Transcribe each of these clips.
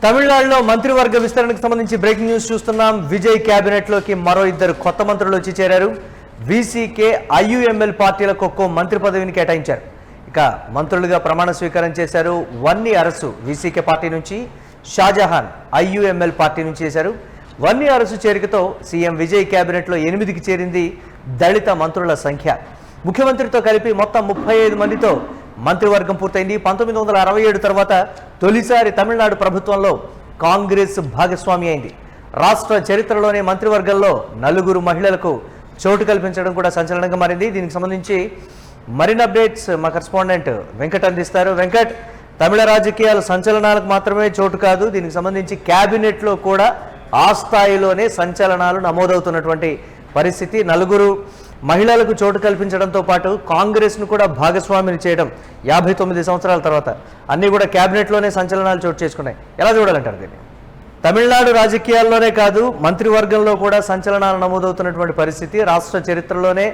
తమిళనాడులో మంత్రివర్గ విస్తరణకు సంబంధించి బ్రేకింగ్ న్యూస్ చూస్తున్నాం. విజయ్ కేబినెట్ లోకి మరో ఇద్దరు కొత్త మంత్రులు వచ్చి చేరారు. వీసీకే, ఐయుఎంఎల్ పార్టీలకు ఒక్కో మంత్రి పదవిని కేటాయించారు. ఇక మంత్రులుగా ప్రమాణ స్వీకారం చేశారు. వన్ని అరసు వీసీకే పార్టీ నుంచి, షాజహాన్ ఐయుఎంఎల్ పార్టీ నుంచి చేశారు. వన్ని అరసు చేరికతో సీఎం విజయ్ కేబినెట్లో 8కి చేరింది దళిత మంత్రుల సంఖ్య. ముఖ్యమంత్రితో కలిపి మొత్తం 35 మందితో మంత్రివర్గం పూర్తయింది. 1967 తర్వాత తొలిసారి తమిళనాడు ప్రభుత్వంలో కాంగ్రెస్ భాగస్వామి అయింది. రాష్ట్ర చరిత్రలోనే మంత్రివర్గంలో 4 మహిళలకు చోటు కల్పించడం కూడా సంచలనంగా మారింది. దీనికి సంబంధించి మరిన్ని అప్డేట్స్ మా కరెస్పాండెంట్ వెంకట్ అందిస్తారు. వెంకట్, తమిళ రాజకీయాల సంచలనాలకు మాత్రమే చోటు కాదు, దీనికి సంబంధించి క్యాబినెట్లో కూడా ఆ స్థాయిలోనే సంచలనాలు నమోదవుతున్నటువంటి పరిస్థితి. 4 మహిళలకు చోటు కల్పించడంతో పాటు కాంగ్రెస్ను కూడా భాగస్వామిని చేయడం 59 సంవత్సరాల తర్వాత అన్నీ కూడా క్యాబినెట్లోనే సంచలనాలు చోటు చేసుకున్నాయి. ఎలా చూడాలంటారు దీన్ని? తమిళనాడు రాజకీయాల్లోనే కాదు, మంత్రివర్గంలో కూడా సంచలనాలు నమోదవుతున్నటువంటి పరిస్థితి. రాష్ట్ర చరిత్రలోనే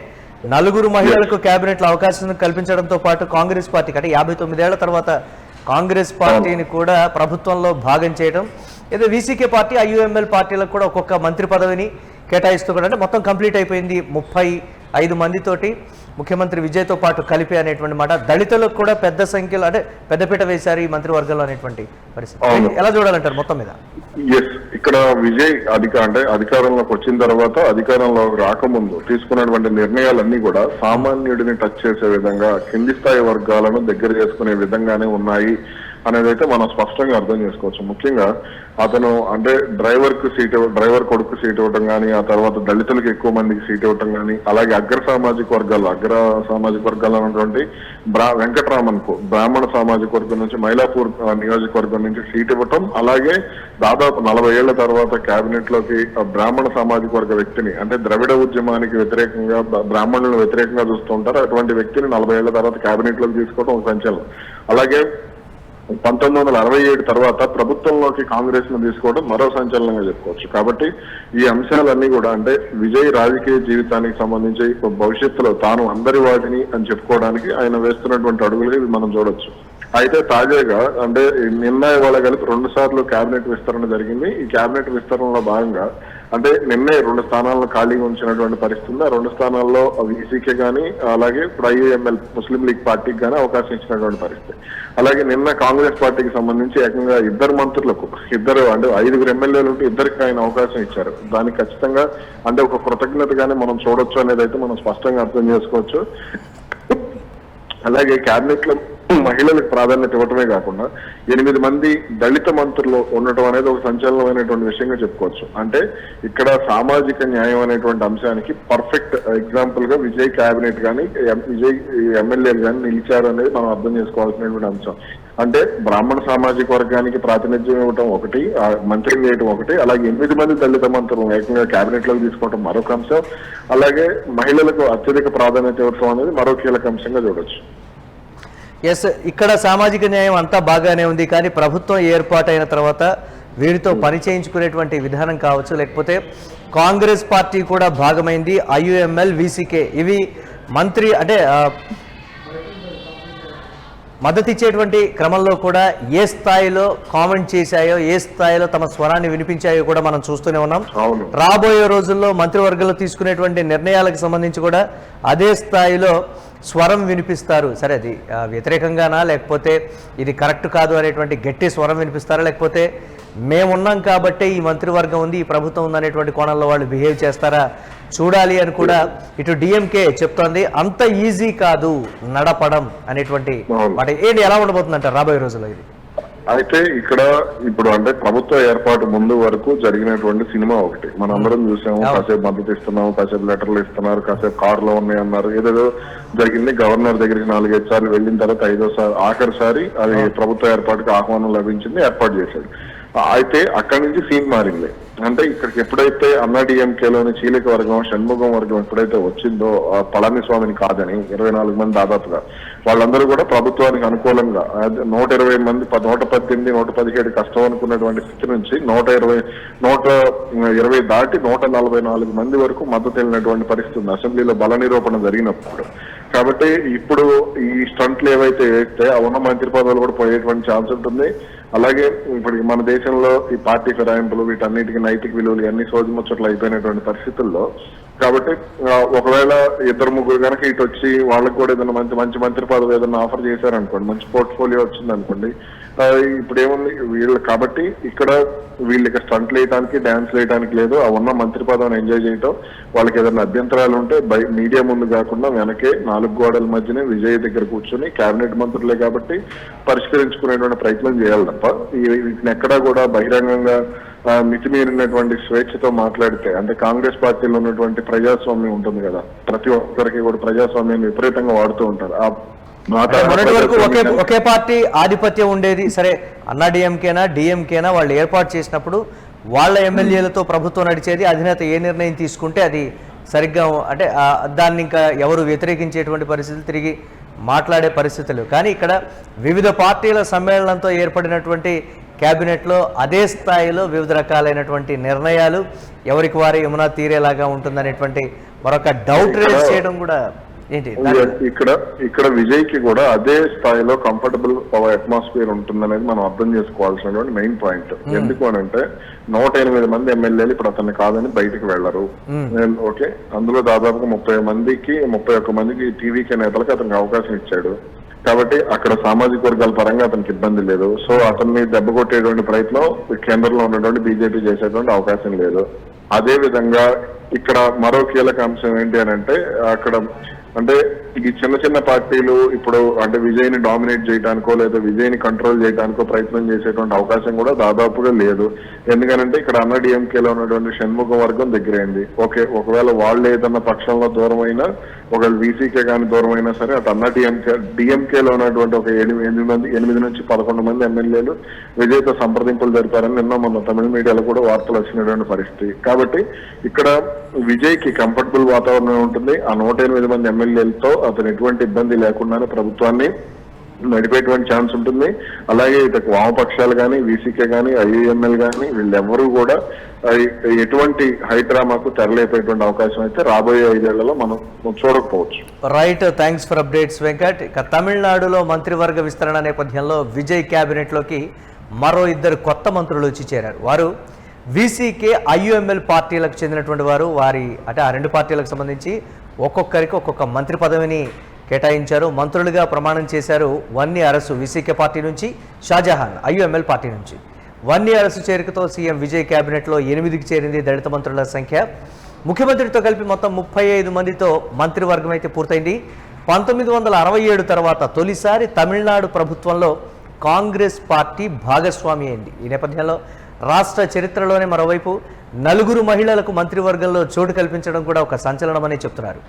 4 మహిళలకు క్యాబినెట్లో అవకాశం కల్పించడంతో పాటు కాంగ్రెస్ పార్టీకి అంటే 59 ఏళ్ల తర్వాత కాంగ్రెస్ పార్టీని కూడా ప్రభుత్వంలో భాగం చేయడం, ఏదో వీసీకే పార్టీ, ఐయుఎంఎల్ పార్టీలకు కూడా ఒక్కొక్క మంత్రి పదవిని కేటాయిస్తూ కూడా అంటే మొత్తం కంప్లీట్ అయిపోయింది 35 మందితోటి ముఖ్యమంత్రి విజయ్తో పాటు కలిపి అనేటువంటి మాట. దళితులకు కూడా పెద్ద సంఖ్యలో అంటే పెద్దపీట వేశారు ఈ మంత్రివర్గంలో అనేటువంటి పరిస్థితి. ఎలా చూడాలంటారు మొత్తం మీద? ఇక్కడ విజయ్ అధికారంలోకి వచ్చిన తర్వాత, అధికారంలో రాకముందు తీసుకున్నటువంటి నిర్ణయాలన్నీ కూడా సామాన్యుడిని టచ్ చేసే విధంగా, కింది స్థాయి వర్గాలను దగ్గర చేసుకునే విధంగానే ఉన్నాయి అనేది అయితే మనం స్పష్టంగా అర్థం చేసుకోవచ్చు. ముఖ్యంగా అతను అంటే డ్రైవర్ కొడుకు సీట్ ఇవ్వటం కానీ, ఆ తర్వాత దళితులకు ఎక్కువ మందికి సీట్ ఇవ్వటం కానీ, అలాగే అగ్ర సామాజిక వర్గాలు అన్నటువంటి వెంకటరామన్ కు బ్రాహ్మణ సామాజిక వర్గం నుంచి, మైలాపూర్ నియోజకవర్గం నుంచి సీట్ ఇవ్వటం, అలాగే దాదాపు 40 ఏళ్ల తర్వాత కేబినెట్ లోకి బ్రాహ్మణ సామాజిక వర్గ వ్యక్తిని అంటే ద్రవిడ ఉద్యమానికి వ్యతిరేకంగా, బ్రాహ్మణులను వ్యతిరేకంగా చూస్తూ ఉంటారు, అటువంటి వ్యక్తిని 40 ఏళ్ల తర్వాత కేబినెట్ లోకి తీసుకోవడం ఒక సంచలనం. అలాగే 1967 తర్వాత ప్రభుత్వంలోకి కాంగ్రెస్ ను తీసుకోవడం మరో సంచలనంగా చెప్పుకోవచ్చు. కాబట్టి ఈ అంశాలన్నీ కూడా అంటే విజయ్ రాజకీయ జీవితానికి సంబంధించి భవిష్యత్తులో తాను అందరి వాటిని అని చెప్పుకోవడానికి ఆయన వేస్తున్నటువంటి అడుగులు ఇవి మనం చూడొచ్చు. అయితే తాజాగా అంటే నిన్న ఇవాళ కలిపి 2 సార్లు కేబినెట్ విస్తరణ జరిగింది. ఈ కేబినెట్ విస్తరణలో భాగంగా అంటే నిన్నే 2 స్థానాలను ఖాళీగా ఉంచినటువంటి పరిస్థితి ఉంది. ఆ 2 స్థానాల్లో వీసీకే కానీ, అలాగే ఇప్పుడు ఐయుఎంఎల్ ముస్లిం లీగ్ పార్టీకి కానీ అవకాశం ఇచ్చినటువంటి పరిస్థితి. అలాగే నిన్న కాంగ్రెస్ పార్టీకి సంబంధించి ఏకంగా 2 మంత్రులకు, 5 ఎమ్మెల్యేలు ఉంటే 2కి ఆయన అవకాశం ఇచ్చారు. దానికి ఖచ్చితంగా అంటే ఒక కృతజ్ఞతగానే మనం చూడొచ్చు అనేది అయితే మనం స్పష్టంగా అర్థం చేసుకోవచ్చు. అలాగే కేబినెట్ లో మహిళలకు ప్రాధాన్యత ఇవ్వటమే కాకుండా 8 మంది దళిత మంత్రులు ఉండటం అనేది ఒక సంచలనమైనటువంటి విషయంగా చెప్పుకోవచ్చు. అంటే ఇక్కడ సామాజిక న్యాయం అనేటువంటి అంశానికి పర్ఫెక్ట్ ఎగ్జాంపుల్ గా విజయ్ కేబినెట్ కానీ, విజయ్ ఎమ్మెల్యేలు కానీ నిలిచారు అనేది మనం అర్థం చేసుకోవాల్సినటువంటి అంశం. అంటే బ్రాహ్మణ సామాజిక వర్గానికి ప్రాతినిధ్యం ఇవ్వటం ఒకటి, మంత్రిని చేయటం ఒకటి, అలాగే 8 మంది దళిత మంత్రులు ఏకంగా కేబినెట్ లోకి తీసుకోవడం మరొక అంశం, అలాగే మహిళలకు అత్యధిక ప్రాధాన్యత ఇవ్వటం అనేది మరో కీలక అంశంగా చూడొచ్చు. ఎస్, ఇక్కడ సామాజిక న్యాయం అంతా బాగానే ఉంది, కానీ ప్రభుత్వం ఏర్పాటైన తర్వాత వీరితో పని చేయించుకునేటువంటి విధానం కావచ్చు, లేకపోతే కాంగ్రెస్ పార్టీ కూడా భాగమైంది, ఐయుఎంఎల్, వీసీకే ఇవి మంత్రి అంటే మద్దతు ఇచ్చేటువంటి క్రమంలో కూడా ఏ స్థాయిలో కామెంట్ చేశాయో, ఏ స్థాయిలో తమ స్వరాన్ని వినిపించాయో కూడా మనం చూస్తూనే ఉన్నాం. రాబోయే రోజుల్లో మంత్రివర్గంలో తీసుకునేటువంటి నిర్ణయాలకు సంబంధించి కూడా అదే స్థాయిలో స్వరం వినిపిస్తారు. సరే, అది వ్యతిరేకంగానా, లేకపోతే ఇది కరెక్ట్ కాదు అనేటువంటి గట్టి స్వరం వినిపిస్తారా, లేకపోతే మేమున్నాం కాబట్టి ఈ మంత్రివర్గం ఉంది, ఈ ప్రభుత్వం ఉంది అనేటువంటి కోణంలో వాళ్ళు బిహేవ్ చేస్తారా చూడాలి అని కూడా ఇటు డిఎంకే చెప్తోంది. అంత ఈజీ కాదు నడపడం అనేటువంటి మాట. ఏంటి, ఎలా ఉండబోతుందంట రాబోయే రోజుల్లో ఇది? అయితే ఇక్కడ ఇప్పుడు అంటే ప్రభుత్వ ఏర్పాటు ముందు వరకు జరిగినటువంటి సినిమా ఒకటి మనం అందరం చూసాము. కాసేపు మద్దతు ఇస్తున్నాము, కాసేపు లెటర్లు ఇస్తున్నారు, కాసేపు కారులో ఉన్నాయి అన్నారు, ఏదేదో జరిగింది. గవర్నర్ దగ్గరికి 4-5 సార్లు వెళ్ళిన తర్వాత 5వ ఆఖరిసారి అది ప్రభుత్వ ఏర్పాటుకు ఆహ్వానం లభించింది, ఏర్పాటు చేశాడు. అయితే అక్కడి నుంచి సీన్ మారింది. అంటే ఇక్కడికి ఎప్పుడైతే అన్నాడీఎంకేలోని చీలిక వర్గం, షణ్ముఖం వర్గం ఎప్పుడైతే వచ్చిందో పళనిస్వామిని కాదని 24 మంది దాదాపుగా వాళ్ళందరూ కూడా ప్రభుత్వానికి అనుకూలంగా 120 మంది 118, 117 కష్టం అనుకున్నటువంటి స్థితి నుంచి 120 దాటి 144 మంది వరకు మద్దతు వెళ్ళినటువంటి పరిస్థితి ఉంది అసెంబ్లీలో బల నిరూపణ జరిగినప్పుడు. కాబట్టి ఇప్పుడు ఈ స్టంట్లు ఏవైతే వేస్తే ఉన్న మంత్రి పదవులు కూడా పోయేటువంటి ఛాన్స్ ఉంటుంది. అలాగే ఇప్పుడు మన దేశంలో ఈ పార్టీ ఫిరాయింపులు వీటన్నిటికీ నైతిక విలువలు అన్ని సోది ముచ్చట్లు అయిపోయినటువంటి పరిస్థితుల్లో కాబట్టి ఒకవేళ ఇద్దరు ముగ్గురు కనుక ఇటు వచ్చి వాళ్ళకి కూడా ఏదైనా మంచి మంత్రి పదవి ఏదైనా ఆఫర్ చేశారనుకోండి, మంచి పోర్ట్ఫోలియో వచ్చింది అనుకోండి, ఇప్పుడు ఏముంది వీళ్ళు కాబట్టి ఇక్కడ వీళ్ళకి స్టంట్లు వేయడానికి డాన్స్ వేయడానికి లేదు. ఆ ఉన్న మంత్రి పదవిని ఎంజాయ్ చేయటం, వాళ్ళకి ఏదైనా అభ్యంతరాలు ఉంటే మీడియా ముందు కాకుండా వెనకే 4 గోడల మధ్యనే విజయ్ దగ్గర కూర్చొని కేబినెట్ మంత్రులే కాబట్టి పరిష్కరించుకునేటువంటి ప్రయత్నం చేయాలి తప్ప వీటిని ఎక్కడా కూడా బహిరంగంగా మితిమీరినటువంటి స్వేచ్ఛతో మాట్లాడితే, అంటే కాంగ్రెస్ పార్టీలో ఉన్నటువంటి ప్రజాస్వామ్యం ఉంటుంది కదా, ప్రతి ఒక్కరికి కూడా ప్రజాస్వామ్యాన్ని విపరీతంగా వాడుతూ ఉంటారు. మొన్నటి వరకు ఒకే పార్టీ ఆధిపత్యం ఉండేది. సరే అన్నా డిఎంకేనా వాళ్ళు ఏర్పాటు చేసినప్పుడు వాళ్ళ ఎమ్మెల్యేలతో ప్రభుత్వం నడిచేది. అధినేత ఏ నిర్ణయం తీసుకుంటే అది సరిగ్గా అంటే దాన్ని ఇంకా ఎవరు వ్యతిరేకించేటువంటి పరిస్థితులు, తిరిగి మాట్లాడే పరిస్థితులు. కానీ ఇక్కడ వివిధ పార్టీల సమ్మేళనంతో ఏర్పడినటువంటి క్యాబినెట్లో అదే స్థాయిలో వివిధ రకాలైనటువంటి నిర్ణయాలు ఎవరికి వారి యమునా తీరేలాగా ఉంటుందనేటువంటి మరొక డౌట్ రేజ్ చేయడం కూడా ఏంటి ఇక్కడ విజయ్ కి కూడా అదే స్థాయిలో కంఫర్టబుల్ అట్మాస్ఫియర్ ఉంటుందనేది మనం అర్థం చేసుకోవాల్సినటువంటి మెయిన్ పాయింట్. ఎందుకు అని అంటే 108 మంది ఎమ్మెల్యేలు ఇప్పుడు అతన్ని కాదని బయటకు వెళ్లరు. ఓకే, అందులో దాదాపుగా 31 మందికి టీవీకే నేతలకు అతనికి అవకాశం ఇచ్చాడు. కాబట్టి అక్కడ సామాజిక వర్గాల పరంగా అతనికి ఇబ్బంది లేదు. సో అతన్ని దెబ్బ కొట్టేటువంటి ప్రయత్నం కేంద్రంలో ఉన్నటువంటి బీజేపీ చేసేటువంటి అవకాశం లేదు. అదే విధంగా ఇక్కడ మరో కీలక అంశం ఏంటి అని అంటే అక్కడ అంటే ఈ చిన్న పార్టీలు ఇప్పుడు అంటే విజయ్ ని డామినేట్ చేయడానికో లేదా విజయ్ ని కంట్రోల్ చేయడానికో ప్రయత్నం చేసేటువంటి అవకాశం కూడా దాదాపుగా లేదు. ఎందుకంటే ఇక్కడ అన్నా డిఎంకేలో ఉన్నటువంటి షణ్ముఖం వర్గం దగ్గరైంది. ఓకే, ఒకవేళ వాళ్ళు ఏదన్నా పక్షంలో దూరం అయినా, ఒకవేళ వీసీకే కానీ దూరం అయినా సరే అటు అన్నా డిఎంకేలో ఉన్నటువంటి ఒక 8 నుంచి 11 మంది ఎమ్మెల్యేలు విజయ్తో సంప్రదింపులు జరిపారని మొన్న తమిళ మీడియాలో కూడా వార్తలు వచ్చినటువంటి పరిస్థితి. కాబట్టి ఇక్కడ విజయ్ కి కంఫర్టబుల్ వాతావరణం ఉంటుంది. ఆ 108 మంది ఎమ్మెల్యేలతో అతను ఎటువంటి ఇబ్బంది లేకుండానే ప్రభుత్వాన్ని నడిపేటువంటి ఛాన్స్ ఉంటుంది. అలాగే ఇతకు వామపక్షాలు కానీ, వీసీకే కానీ, ఐయుఎంఎల్ కానీ వీళ్ళెవరూ కూడా ఎటువంటి హైడ్రామాకు తెరలేపేటువంటి అవకాశం అయితే రాబోయే 5 ఏళ్లలో మనం చూడకపోవచ్చు. Right, thanks for updates Venkat. ఇక తమిళనాడులో మంత్రివర్గ విస్తరణ నేపథ్యంలో విజయ్ క్యాబినెట్లోకి మరో 2 కొత్త మంత్రులు వచ్చి చేరారు. వారు వీసీకే, ఐయుఎంఎల్ పార్టీలకు చెందినటువంటి వారు. వారి అంటే ఆ 2 పార్టీలకు సంబంధించి ఒక్కొక్కరికి ఒక్కొక్క మంత్రి పదవిని కేటాయించారు. మంత్రులుగా ప్రమాణం చేశారు వన్నీ అరసు వీసీకే పార్టీ నుంచి, షాజహాన్ ఐయుఎంఎల్ పార్టీ నుంచి. వన్నీ అరసు చేరికతో సీఎం విజయ్ క్యాబినెట్లో 8కి చేరింది దళిత మంత్రుల సంఖ్య. ముఖ్యమంత్రితో కలిపి మొత్తం 35 మందితో మంత్రివర్గం అయితే పూర్తయింది. 1967 తర్వాత తొలిసారి తమిళనాడు ప్రభుత్వంలో కాంగ్రెస్ పార్టీ భాగస్వామి అయింది. ఈ నేపథ్యంలో రాష్ట్ర చరిత్రలోనే మరోవైపు 4 మహిళలకు మంత్రివర్గంలో చోటు కల్పించడం కూడా ఒక సంచలనమని చెప్తున్నారు.